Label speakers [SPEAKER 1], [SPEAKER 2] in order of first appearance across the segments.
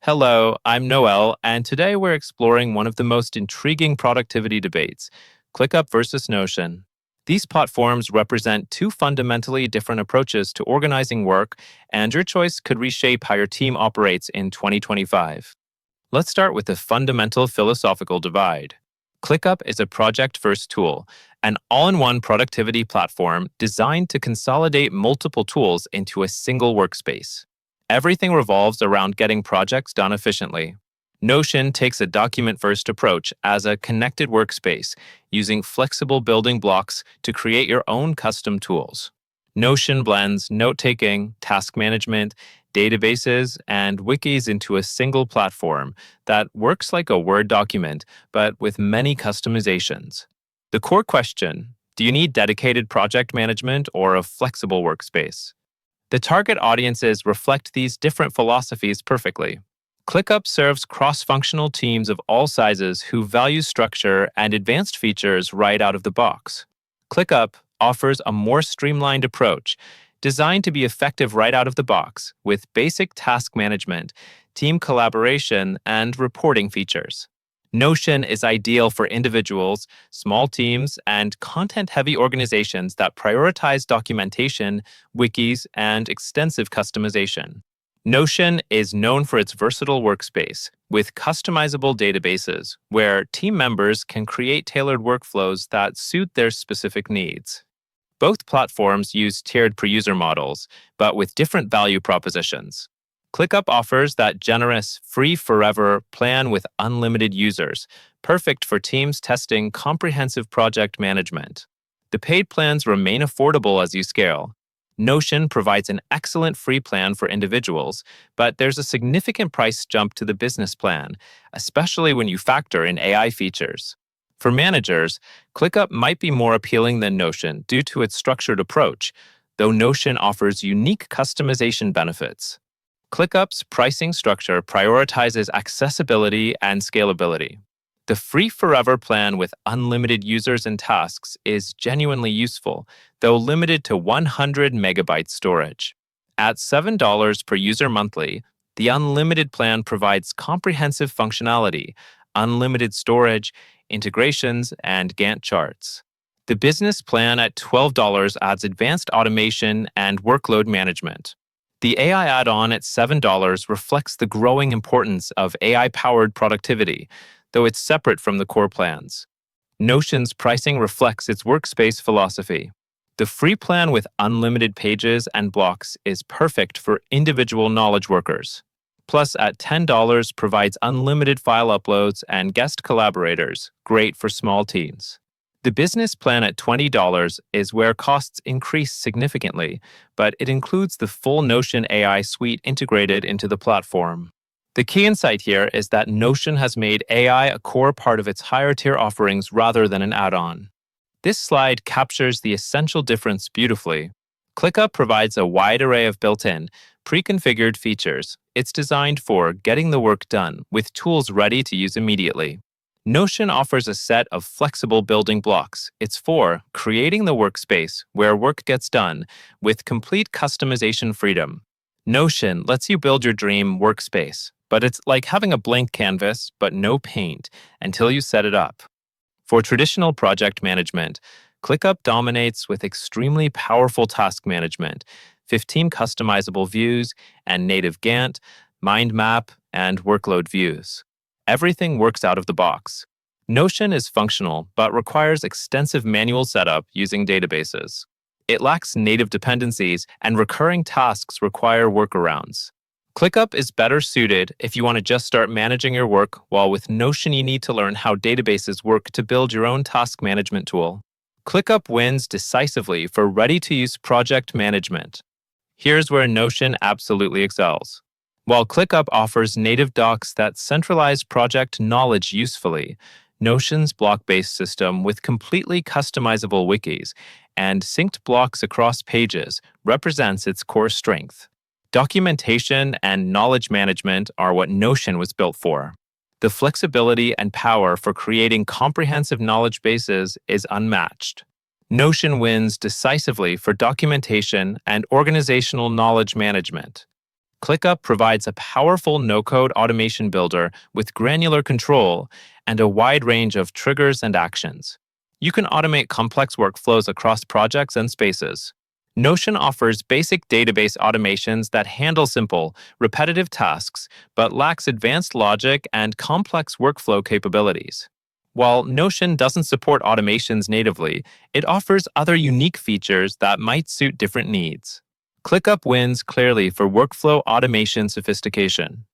[SPEAKER 1] Hello, I'm Noel, and today we're exploring one of the most intriguing productivity debates, ClickUp versus Notion. These platforms represent two fundamentally different approaches to organizing work, and your choice could reshape how your team operates in 2025. Let's start with the fundamental philosophical divide. ClickUp is a project-first tool, an all-in-one productivity platform designed to consolidate multiple tools into a single workspace. Everything revolves around getting projects done efficiently. Notion takes a document-first approach as a connected workspace, using flexible building blocks to create your own custom tools. Notion blends note-taking, task management, databases, and wikis into a single platform that works like a Word document, but with many customizations. The core question: do you need dedicated project management or a flexible workspace? The target audiences reflect these different philosophies perfectly. ClickUp serves cross-functional teams of all sizes who value structure and advanced features right out of the box. ClickUp offers a more streamlined approach, designed to be effective right out of the box, with basic task management, team collaboration, and reporting features. Notion is ideal for individuals, small teams, and content-heavy organizations that prioritize documentation, wikis, and extensive customization. Notion is known for its versatile workspace, with customizable databases where team members can create tailored workflows that suit their specific needs. Both platforms use tiered per-user models, but with different value propositions. ClickUp offers that generous, free-forever plan with unlimited users, perfect for teams testing comprehensive project management. The paid plans remain affordable as you scale. Notion provides an excellent free plan for individuals, but there's a significant price jump to the business plan, especially when you factor in AI features. For managers, ClickUp might be more appealing than Notion due to its structured approach, though Notion offers unique customization benefits. ClickUp's pricing structure prioritizes accessibility and scalability. The free forever plan with unlimited users and tasks is genuinely useful, though limited to 100 megabyte storage. At $7 per user monthly, the unlimited plan provides comprehensive functionality, unlimited storage, integrations, and Gantt charts. The business plan at $12 adds advanced automation and workload management. The AI add-on at $7 reflects the growing importance of AI-powered productivity, though it's separate from the core plans. Notion's pricing reflects its workspace philosophy. The free plan with unlimited pages and blocks is perfect for individual knowledge workers. Plus, at $10 provides unlimited file uploads and guest collaborators, great for small teams. The business plan at $20 is where costs increase significantly, but it includes the full Notion AI suite integrated into the platform. The key insight here is that Notion has made AI a core part of its higher-tier offerings rather than an add-on. This slide captures the essential difference beautifully. ClickUp provides a wide array of built-in, pre-configured features. It's designed for getting the work done with tools ready to use immediately. Notion offers a set of flexible building blocks. It's for creating the workspace where work gets done with complete customization freedom. Notion lets you build your dream workspace, but it's like having a blank canvas but no paint until you set it up. For traditional project management, ClickUp dominates with extremely powerful task management, 15 customizable views, and native Gantt, mind map, and workload views. Everything works out of the box. Notion is functional, but requires extensive manual setup using databases. It lacks native dependencies, and recurring tasks require workarounds. ClickUp is better suited if you want to just start managing your work, while with Notion you need to learn how databases work to build your own task management tool. ClickUp wins decisively for ready-to-use project management. Here's where Notion absolutely excels. While ClickUp offers native docs that centralize project knowledge usefully, Notion's block-based system with completely customizable wikis and synced blocks across pages represents its core strength. Documentation and knowledge management are what Notion was built for. The flexibility and power for creating comprehensive knowledge bases is unmatched. Notion wins decisively for documentation and organizational knowledge management. ClickUp provides a powerful no-code automation builder with granular control and a wide range of triggers and actions. You can automate complex workflows across projects and spaces. Notion offers basic database automations that handle simple, repetitive tasks, but lacks advanced logic and complex workflow capabilities. While Notion doesn't support automations natively, it offers other unique features that might suit different needs. ClickUp wins clearly for workflow automation sophistication.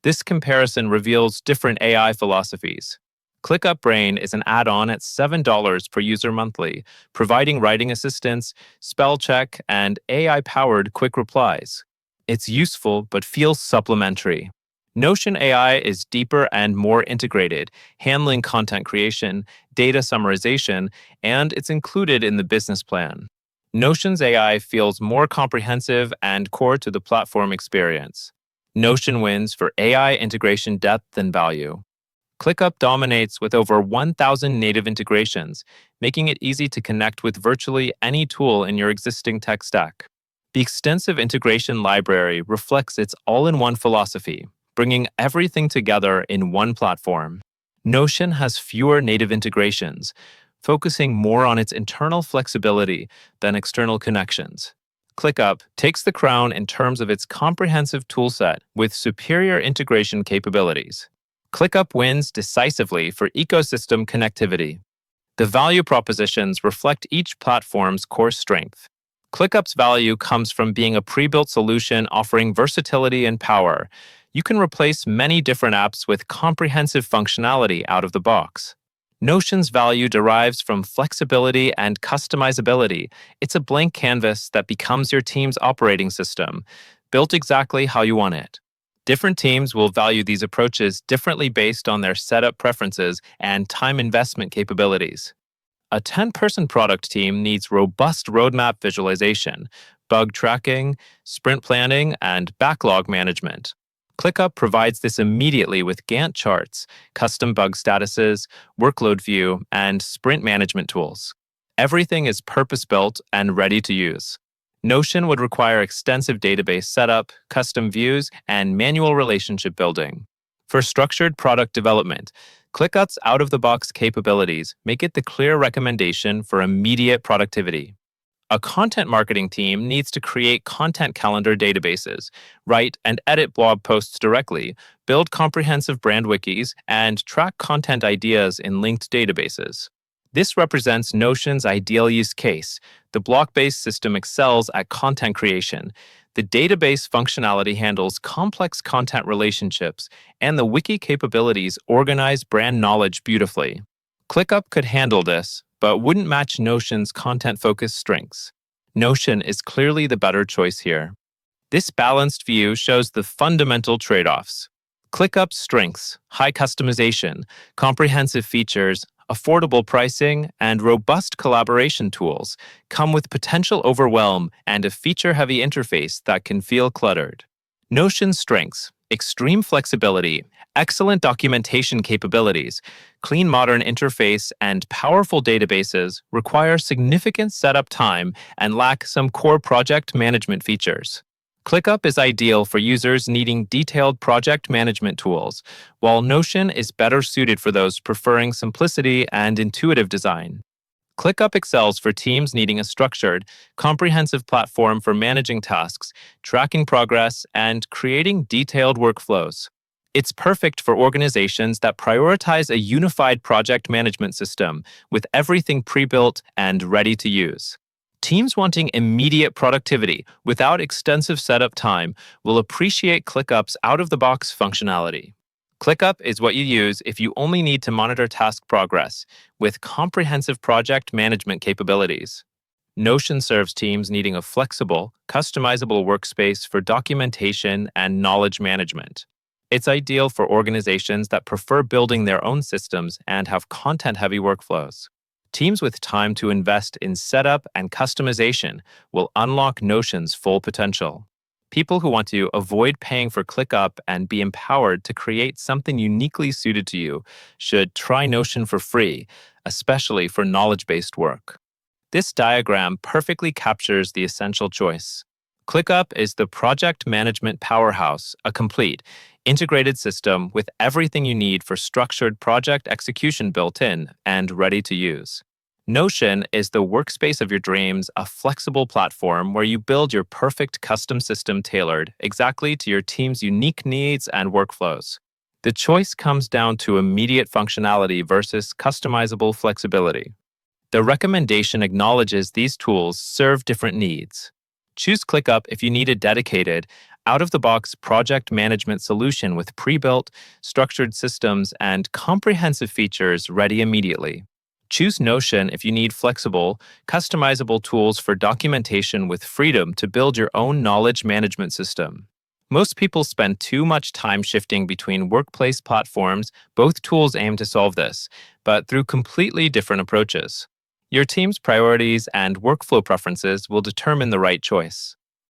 [SPEAKER 1] This comparison reveals different AI philosophies. ClickUp Brain is an add-on at $7 per user monthly, providing writing assistance, spell check, and AI-powered quick replies. It's useful but feels supplementary. Notion AI is deeper and more integrated, handling content creation, data summarization, and it's included in the business plan. Notion's AI feels more comprehensive and core to the platform experience. Notion wins for AI integration depth and value. ClickUp dominates with over 1,000 native integrations, making it easy to connect with virtually any tool in your existing tech stack. The extensive integration library reflects its all-in-one philosophy, bringing everything together in one platform. Notion has fewer native integrations, focusing more on its internal flexibility than external connections. ClickUp takes the crown in terms of its comprehensive toolset with superior integration capabilities. ClickUp wins decisively for ecosystem connectivity. The value propositions reflect each platform's core strength. ClickUp's value comes from being a pre-built solution offering versatility and power. You can replace many different apps with comprehensive functionality out of the box. Notion's value derives from flexibility and customizability. It's a blank canvas that becomes your team's operating system, built exactly how you want it. Different teams will value these approaches differently based on their setup preferences and time investment capabilities. A 10-person product team needs robust roadmap visualization, bug tracking, sprint planning, and backlog management. ClickUp provides this immediately with Gantt charts, custom bug statuses, workload view, and sprint management tools. Everything is purpose-built and ready to use. Notion would require extensive database setup, custom views, and manual relationship building. For structured product development, ClickUp's out-of-the-box capabilities make it the clear recommendation for immediate productivity. A content marketing team needs to create content calendar databases, write and edit blog posts directly, build comprehensive brand wikis, and track content ideas in linked databases. This represents Notion's ideal use case. The block-based system excels at content creation. The database functionality handles complex content relationships, and the wiki capabilities organize brand knowledge beautifully. ClickUp could handle this, but wouldn't match Notion's content-focused strengths. Notion is clearly the better choice here. This balanced view shows the fundamental trade-offs. ClickUp's strengths, high customization, comprehensive features, affordable pricing, and robust collaboration tools come with potential overwhelm and a feature-heavy interface that can feel cluttered. Notion's strengths, extreme flexibility, excellent documentation capabilities, clean modern interface, and powerful databases require significant setup time and lack some core project management features. ClickUp is ideal for users needing detailed project management tools, while Notion is better suited for those preferring simplicity and intuitive design. ClickUp excels for teams needing a structured, comprehensive platform for managing tasks, tracking progress, and creating detailed workflows. It's perfect for organizations that prioritize a unified project management system with everything pre-built and ready to use. Teams wanting immediate productivity without extensive setup time will appreciate ClickUp's out-of-the-box functionality. ClickUp is what you use if you only need to monitor task progress, with comprehensive project management capabilities. Notion serves teams needing a flexible, customizable workspace for documentation and knowledge management. It's ideal for organizations that prefer building their own systems and have content-heavy workflows. Teams with time to invest in setup and customization will unlock Notion's full potential. People who want to avoid paying for ClickUp and be empowered to create something uniquely suited to you should try Notion for free, especially for knowledge-based work. This diagram perfectly captures the essential choice. ClickUp is the project management powerhouse, a complete, integrated system with everything you need for structured project execution built in and ready to use. Notion is the workspace of your dreams, a flexible platform where you build your perfect custom system tailored exactly to your team's unique needs and workflows. The choice comes down to immediate functionality versus customizable flexibility. The recommendation acknowledges these tools serve different needs. Choose ClickUp if you need a dedicated, out-of-the-box project management solution with pre-built, structured systems and comprehensive features ready immediately. Choose Notion if you need flexible, customizable tools for documentation with freedom to build your own knowledge management system. Most people spend too much time shifting between workplace platforms. Both tools aim to solve this, but through completely different approaches. Your team's priorities and workflow preferences will determine the right choice.